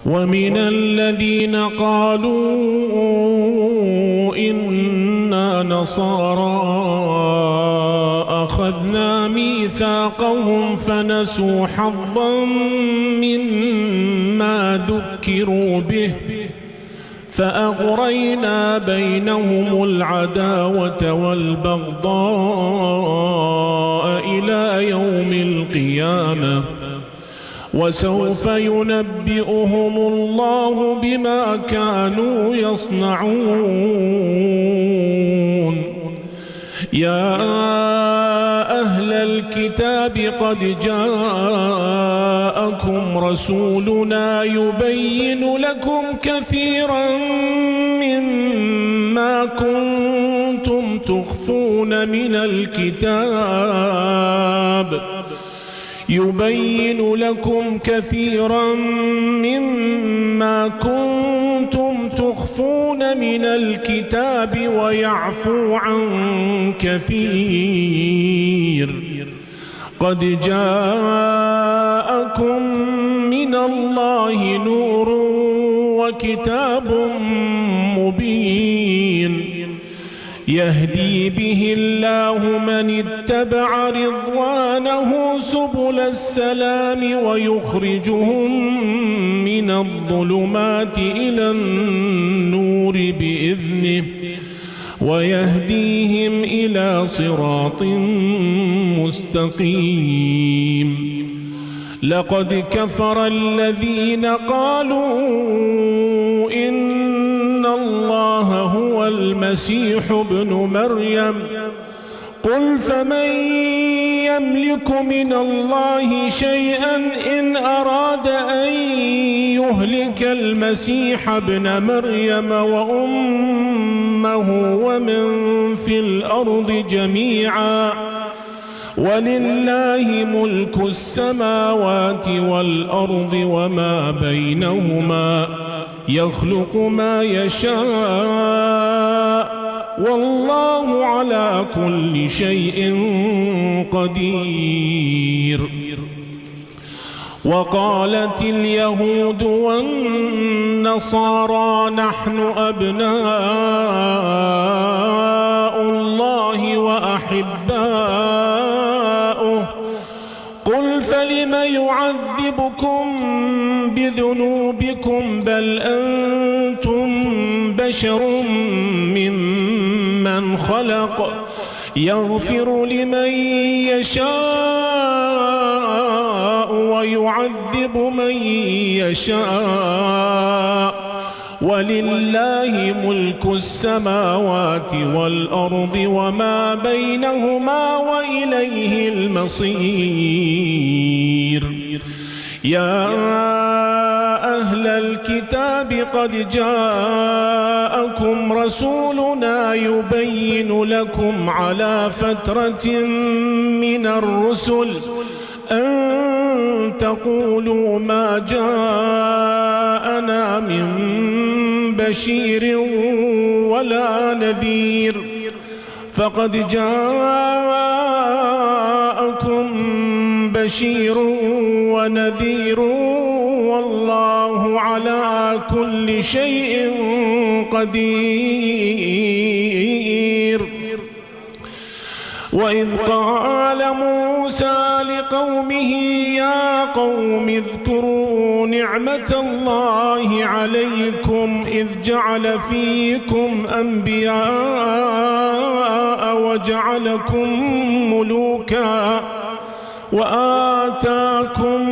ومن الذين قالوا إنا نصارى أخذنا ميثاقهم فنسوا حظا مما ذكروا به فأغرينا بينهم العداوة والبغضاء إلى يوم القيامة وسوف ينبئهم الله بما كانوا يصنعون. يا أهل الكتاب قد جاءكم رسولنا يبين لكم كثيرا مما كنتم تخفون من الكتاب يبين لكم كثيرا مما كنتم تخفون من الكتاب ويعفو عن كثير. قد جاءكم من الله نور وكتاب مبين يهدي به الله من اتبع رضوانه سبل السلام ويخرجهم من الظلمات إلى النور بإذنه ويهديهم إلى صراط مستقيم. لقد كفر الذين قالوا إن الله هو المسيح ابن مريم قل فمن يملك من الله شيئا إن أراد أن يهلك المسيح ابن مريم وأمه ومن في الأرض جميعا ولله ملك السماوات والأرض وما بينهما يخلق ما يشاء والله على كل شيء قدير. وقالت اليهود والنصارى نحن أبناء الله وأحباؤه قل فلم يعذبكم بذنوبكم بل أنتم بشر ممن خلق يغفر لمن يشاء ويعذب من يشاء ولله ملك السماوات والأرض وما بينهما وإليه المصير. يا أهل الكتاب قد جاءكم رسولنا يبين لكم على فترة من الرسل أن تقولوا ما جاءنا من بشير ولا نذير فقد جاءكم بشير ونذير والله على كل شيء قدير. وإذ قال موسى لقومه يا قوم اذكروا نعمة الله عليكم إذ جعل فيكم أنبياء وجعلكم ملوكا وآتاكم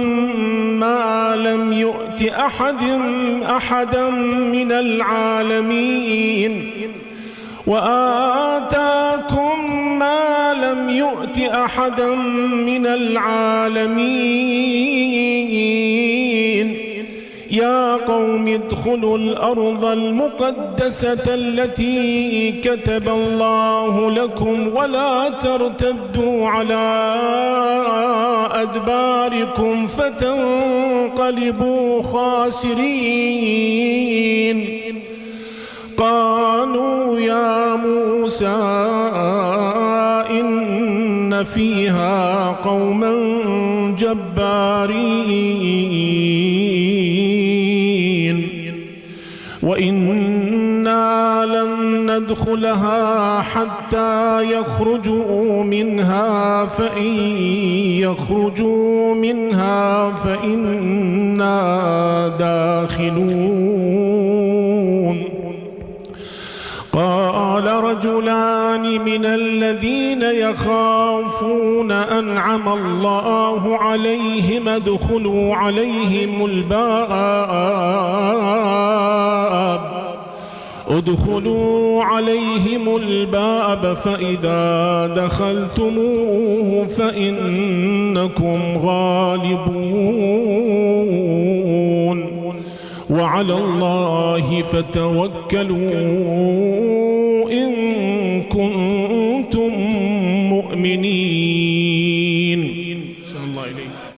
ما لم يؤت أحدا من العالمين وآتاكم ما لم يؤت أحدا من العالمين. يا قوم ادخلوا الأرض المقدسة التي كتب الله لكم ولا ترتدوا على أدباركم فتنقلبوا خاسرين. قالوا يا موسى إن فيها قوما جبارين وإنا لن ندخلها حتى يخرجوا منها فإن يخرجوا منها فإنا داخلون. قال رجلان من الذين يخافون أنعم الله عليهم ادخلوا عليهم الباب فإذا دخلتموه فإنكم غالبون وعلى الله فتوكلوا إن كنتم مؤمنين.